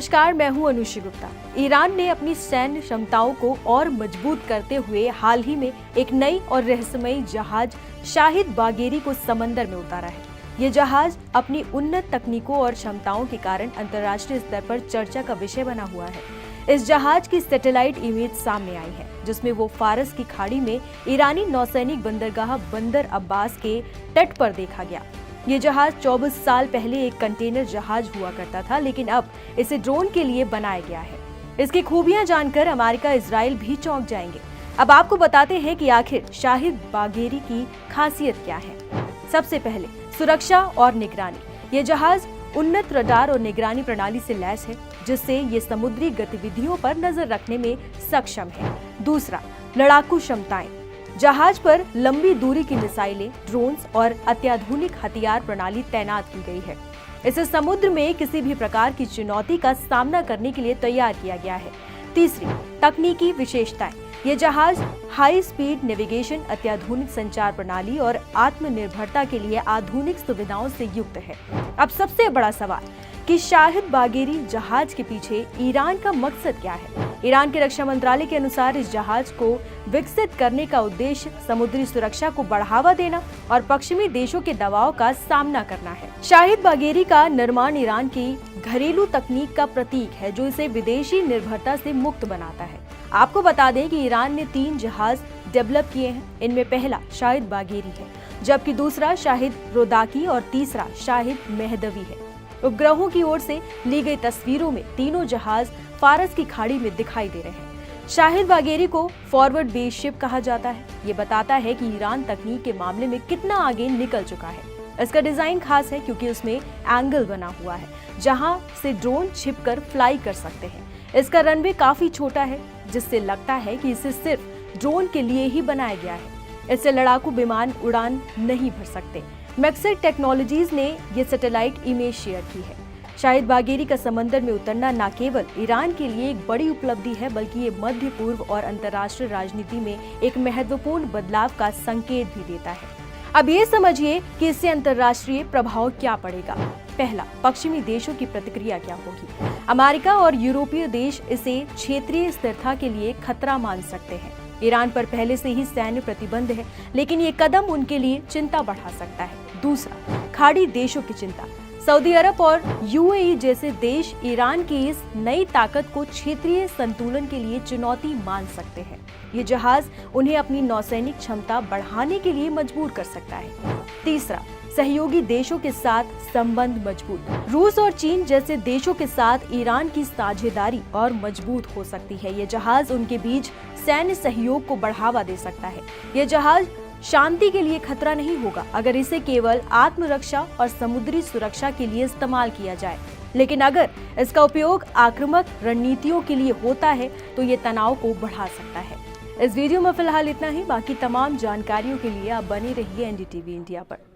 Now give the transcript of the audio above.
नमस्कार, मैं हूं अनुषी गुप्ता। ईरान ने अपनी सैन्य क्षमताओं को और मजबूत करते हुए हाल ही में एक नई और रहस्यमयी जहाज शाहिद बागेरी को समंदर में उतारा है। ये जहाज अपनी उन्नत तकनीकों और क्षमताओं के कारण अंतर्राष्ट्रीय स्तर पर चर्चा का विषय बना हुआ है। इस जहाज की सैटेलाइट इमेज सामने आई है, जिसमें वो फारस की खाड़ी में ईरानी नौसैनिक बंदरगाह बंदर अब्बास के तट पर देखा गया। ये जहाज 24 साल पहले एक कंटेनर जहाज हुआ करता था, लेकिन अब इसे ड्रोन के लिए बनाया गया है। इसकी खूबियां जानकर अमेरिका, इजराइल भी चौंक जाएंगे। अब आपको बताते हैं कि आखिर शाहिद बागेरी की खासियत क्या है। सबसे पहले सुरक्षा और निगरानी। ये जहाज उन्नत रडार और निगरानी प्रणाली से लैस है, जिससे ये समुद्री गतिविधियों पर नजर रखने में सक्षम है। दूसरा, लड़ाकू क्षमताएं। जहाज पर लंबी दूरी की मिसाइलें, ड्रोन्स और अत्याधुनिक हथियार प्रणाली तैनात की गई है। इसे समुद्र में किसी भी प्रकार की चुनौती का सामना करने के लिए तैयार किया गया है। तीसरी, तकनीकी विशेषताएं। ये जहाज हाई स्पीड नेविगेशन, अत्याधुनिक संचार प्रणाली और आत्मनिर्भरता के लिए आधुनिक सुविधाओं से युक्त है। अब सबसे बड़ा सवाल कि शाहिद बागेरी जहाज के पीछे ईरान का मकसद क्या है। ईरान के रक्षा मंत्रालय के अनुसार इस जहाज को विकसित करने का उद्देश्य समुद्री सुरक्षा को बढ़ावा देना और पश्चिमी देशों के दबाव का सामना करना है। शाहिद बागेरी का निर्माण ईरान की घरेलू तकनीक का प्रतीक है, जो इसे विदेशी निर्भरता से मुक्त बनाता है। आपको बता दें कि ईरान ने 3 जहाज डेवलप किए हैं। इनमें पहला शाहिद बागेरी है, जबकि दूसरा शाहिद रोदाकी और तीसरा शाहिद मेहदवी है। उपग्रहों की ओर से ली गई तस्वीरों में तीनों जहाज फारस की खाड़ी में दिखाई दे रहे हैं। शाहिद बागेरी को फॉरवर्ड बेस शिप कहा जाता है। ये बताता है कि ईरान तकनीक के मामले में कितना आगे निकल चुका है। इसका डिजाइन खास है क्योंकि उसमें एंगल बना हुआ है, जहां से ड्रोन छिपकर फ्लाई कर सकते हैं। इसका रनवे काफी छोटा है, जिससे लगता है कि इसे सिर्फ ड्रोन के लिए ही बनाया गया है। इससे लड़ाकू विमान उड़ान नहीं भर सकते। मैक्सेट टेक्नोलॉजीज ने ये सैटेलाइट इमेज शेयर की है। शाहिद बागेरी का समंदर में उतरना न केवल ईरान के लिए एक बड़ी उपलब्धि है, बल्कि ये मध्य पूर्व और अंतर्राष्ट्रीय राजनीति में एक महत्वपूर्ण बदलाव का संकेत भी देता है। अब ये समझिए कि इससे अंतर्राष्ट्रीय प्रभाव क्या पड़ेगा। पहला, पश्चिमी देशों की प्रतिक्रिया क्या होगी। अमेरिका और यूरोपीय देश इसे क्षेत्रीय स्थिरता के लिए खतरा मान सकते हैं। ईरान पर पहले से ही सैन्य प्रतिबंध है, लेकिन ये कदम उनके लिए चिंता बढ़ा सकता है। दूसरा, खाड़ी देशों की चिंता। सऊदी अरब और यूएई जैसे देश ईरान की इस नई ताकत को क्षेत्रीय संतुलन के लिए चुनौती मान सकते हैं। ये जहाज उन्हें अपनी नौसैनिक क्षमता बढ़ाने के लिए मजबूर कर सकता है। तीसरा, सहयोगी देशों के साथ संबंध मजबूत। रूस और चीन जैसे देशों के साथ ईरान की साझेदारी और मजबूत हो सकती है। ये जहाज उनके बीच सैन्य सहयोग को बढ़ावा दे सकता है। ये जहाज शांति के लिए खतरा नहीं होगा अगर इसे केवल आत्मरक्षा और समुद्री सुरक्षा के लिए इस्तेमाल किया जाए, लेकिन अगर इसका उपयोग आक्रामक रणनीतियों के लिए होता है तो ये तनाव को बढ़ा सकता है। इस वीडियो में फिलहाल इतना ही। बाकी तमाम जानकारियों के लिए आप बने रहिए एनडीटीवी इंडिया पर।